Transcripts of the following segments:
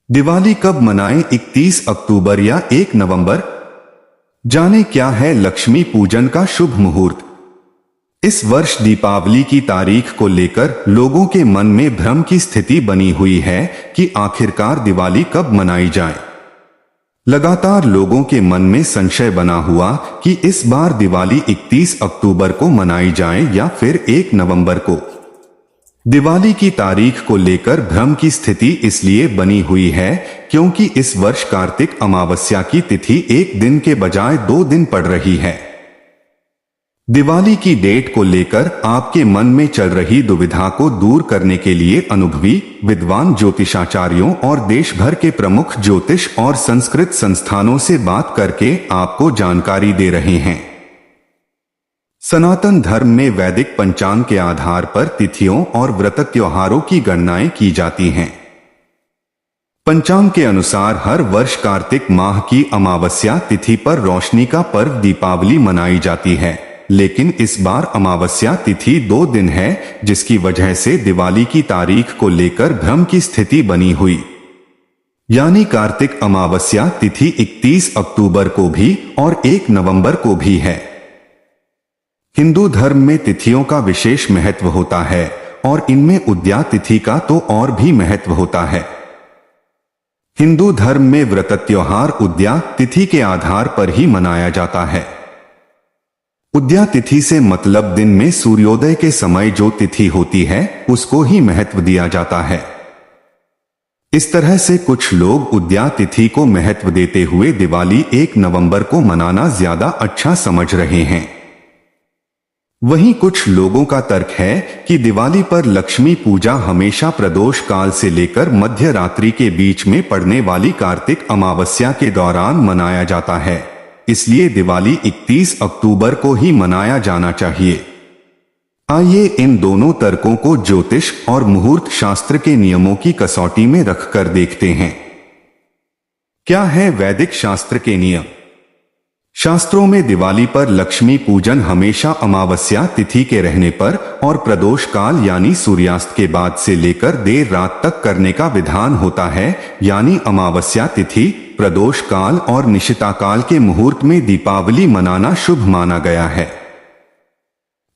दिवाली कब मनाएं? 31 अक्टूबर या 1 नवंबर? जाने क्या है लक्ष्मी पूजन का शुभ मुहूर्त। इस वर्ष दीपावली की तारीख को लेकर लोगों के मन में भ्रम की स्थिति बनी हुई है कि आखिरकार दिवाली कब मनाई जाए। लगातार लोगों के मन में संशय बना हुआ कि इस बार दिवाली 31 अक्टूबर को मनाई जाए या फिर 1 नवंबर को। दिवाली की तारीख को लेकर भ्रम की स्थिति इसलिए बनी हुई है क्योंकि इस वर्ष कार्तिक अमावस्या की तिथि 1 दिन के बजाय 2 दिन पड़ रही है। दिवाली की डेट को लेकर आपके मन में चल रही दुविधा को दूर करने के लिए अनुभवी विद्वान ज्योतिषाचार्यों और देश भर के प्रमुख ज्योतिष और संस्कृत संस्थानों से बात करके आपको जानकारी दे रहे हैं। सनातन धर्म में वैदिक पंचांग के आधार पर तिथियों और व्रत त्योहारों की गणनाएं की जाती हैं। पंचांग के अनुसार हर वर्ष कार्तिक माह की अमावस्या तिथि पर रोशनी का पर्व दीपावली मनाई जाती है, लेकिन इस बार अमावस्या तिथि 2 दिन है, जिसकी वजह से दिवाली की तारीख को लेकर भ्रम की स्थिति बनी हुई। यानी कार्तिक अमावस्या तिथि 31 अक्टूबर को भी और 1 नवंबर को भी है। हिंदू धर्म में तिथियों का विशेष महत्व होता है और इनमें उदया तिथि का तो और भी महत्व होता है। हिंदू धर्म में व्रत त्योहार उदया तिथि के आधार पर ही मनाया जाता है। उदया तिथि से मतलब दिन में सूर्योदय के समय जो तिथि होती है उसको ही महत्व दिया जाता है। इस तरह से कुछ लोग उदया तिथि को महत्व देते हुए दिवाली 1 नवंबर को मनाना ज्यादा अच्छा समझ रहे हैं। वहीं कुछ लोगों का तर्क है कि दिवाली पर लक्ष्मी पूजा हमेशा प्रदोष काल से लेकर मध्य रात्रि के बीच में पड़ने वाली कार्तिक अमावस्या के दौरान मनाया जाता है, इसलिए दिवाली 31 अक्टूबर को ही मनाया जाना चाहिए। आइए इन दोनों तर्कों को ज्योतिष और मुहूर्त शास्त्र के नियमों की कसौटी में रखकर देखते हैं। क्या है वैदिक शास्त्र के नियम? शास्त्रों में दिवाली पर लक्ष्मी पूजन हमेशा अमावस्या तिथि के रहने पर और प्रदोष काल यानी सूर्यास्त के बाद से लेकर देर रात तक करने का विधान होता है। यानी अमावस्या तिथि, प्रदोष काल और निशिता काल के मुहूर्त में दीपावली मनाना शुभ माना गया है।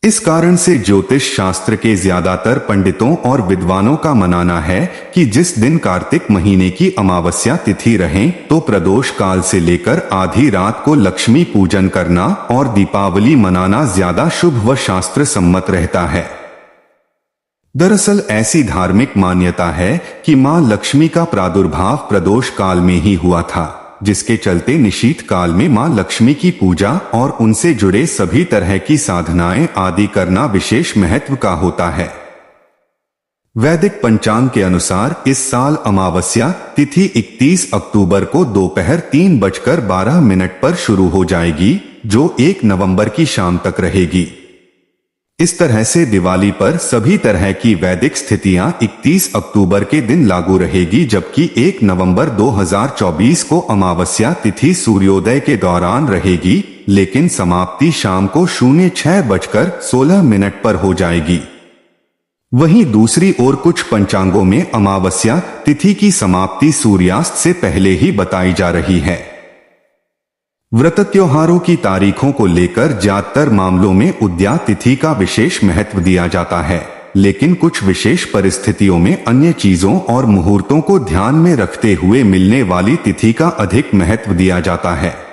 इस कारण से ज्योतिष शास्त्र के ज्यादातर पंडितों और विद्वानों का मानना है कि जिस दिन कार्तिक महीने की अमावस्या तिथि रहे तो प्रदोष काल से लेकर आधी रात को लक्ष्मी पूजन करना और दीपावली मनाना ज्यादा शुभ व शास्त्र सम्मत रहता है। दरअसल ऐसी धार्मिक मान्यता है कि मां लक्ष्मी का प्रादुर्भाव प्रदोष काल में ही हुआ था, जिसके चलते निशीत काल में मां लक्ष्मी की पूजा और उनसे जुड़े सभी तरह की साधनाएं आदि करना विशेष महत्व का होता है। वैदिक पंचांग के अनुसार इस साल अमावस्या तिथि 31 अक्टूबर को दोपहर 3:12 पर शुरू हो जाएगी, जो 1 नवंबर की शाम तक रहेगी। इस तरह से दिवाली पर सभी तरह की वैदिक स्थितियां 31 अक्टूबर के दिन लागू रहेगी, जबकि 1 नवंबर 2024 को अमावस्या तिथि सूर्योदय के दौरान रहेगी, लेकिन समाप्ति शाम को 06:16 पर हो जाएगी। वहीं दूसरी ओर कुछ पंचांगों में अमावस्या तिथि की समाप्ति सूर्यास्त से पहले ही बताई जा रही है। व्रत त्योहारों की तारीखों को लेकर ज्यादातर मामलों में उदया तिथि का विशेष महत्व दिया जाता है, लेकिन कुछ विशेष परिस्थितियों में अन्य चीजों और मुहूर्तों को ध्यान में रखते हुए मिलने वाली तिथि का अधिक महत्व दिया जाता है।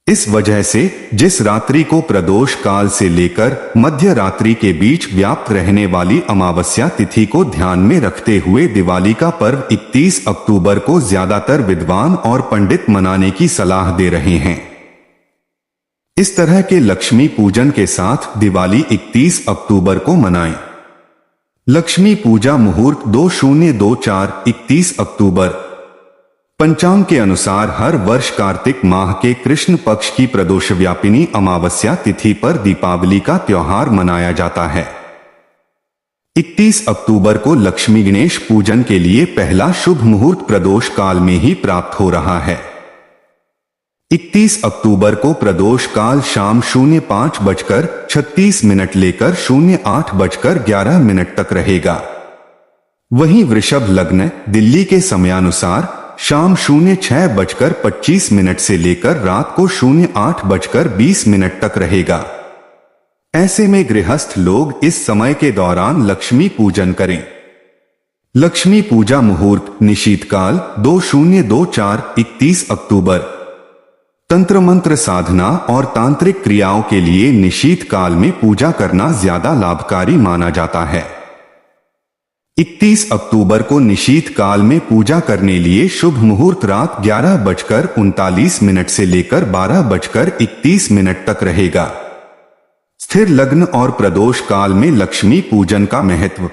इस वजह से जिस रात्रि को प्रदोष काल से लेकर मध्य रात्रि के बीच व्याप्त रहने वाली अमावस्या तिथि को ध्यान में रखते हुए दिवाली का पर्व 31 अक्टूबर को ज्यादातर विद्वान और पंडित मनाने की सलाह दे रहे हैं। इस तरह के लक्ष्मी पूजन के साथ दिवाली 31 अक्टूबर को मनाएं। लक्ष्मी पूजा मुहूर्त 2024 31 अक्टूबर। पंचांग के अनुसार हर वर्ष कार्तिक माह के कृष्ण पक्ष की प्रदोष व्यापिनी अमावस्या तिथि पर दीपावली का त्योहार मनाया जाता है। 31 अक्टूबर को लक्ष्मी गणेश पूजन के लिए पहला शुभ मुहूर्त प्रदोष काल में ही प्राप्त हो रहा है। 31 अक्टूबर को प्रदोष काल शाम 05:36 लेकर 08:11 तक रहेगा। वहीं वृषभ लग्न दिल्ली के समयानुसार शाम 06:25 से लेकर रात को 08:20 तक रहेगा। ऐसे में गृहस्थ लोग इस समय के दौरान लक्ष्मी पूजन करें। लक्ष्मी पूजा मुहूर्त निशीतकाल 2024-31 अक्टूबर। तंत्र मंत्र साधना और तांत्रिक क्रियाओं के लिए निशीत काल में पूजा करना ज्यादा लाभकारी माना जाता है। 31 अक्टूबर को निशीत काल में पूजा करने लिए शुभ मुहूर्त रात 11:39 से लेकर 12:31 तक रहेगा। स्थिर लग्न और प्रदोष काल में लक्ष्मी पूजन का महत्व।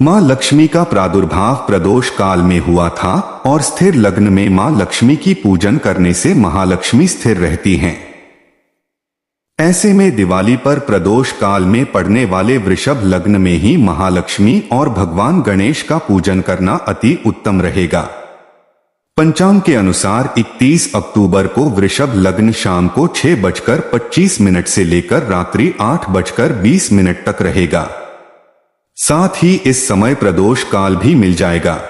मां लक्ष्मी का प्रादुर्भाव प्रदोष काल में हुआ था और स्थिर लग्न में मां लक्ष्मी की पूजन करने से महालक्ष्मी स्थिर रहती हैं। ऐसे में दिवाली पर प्रदोष काल में पड़ने वाले वृषभ लग्न में ही महालक्ष्मी और भगवान गणेश का पूजन करना अति उत्तम रहेगा। पंचांग के अनुसार 31 अक्टूबर को वृषभ लग्न शाम को 6:25 से लेकर रात्रि 8:20 तक रहेगा। साथ ही इस समय प्रदोष काल भी मिल जाएगा।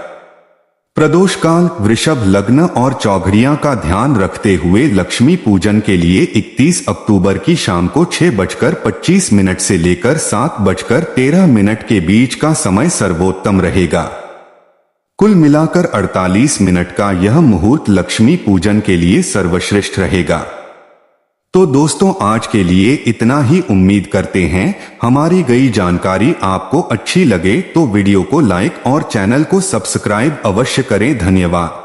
प्रदोष काल वृषभ लग्न और चौघड़ियां का ध्यान रखते हुए लक्ष्मी पूजन के लिए 31 अक्टूबर की शाम को 6:25 से लेकर 7:13 के बीच का समय सर्वोत्तम रहेगा। कुल मिलाकर 48 मिनट का यह मुहूर्त लक्ष्मी पूजन के लिए सर्वश्रेष्ठ रहेगा। तो दोस्तों आज के लिए इतना ही। उम्मीद करते हैं हमारी गई जानकारी आपको अच्छी लगे तो वीडियो को लाइक और चैनल को सब्सक्राइब अवश्य करें। धन्यवाद।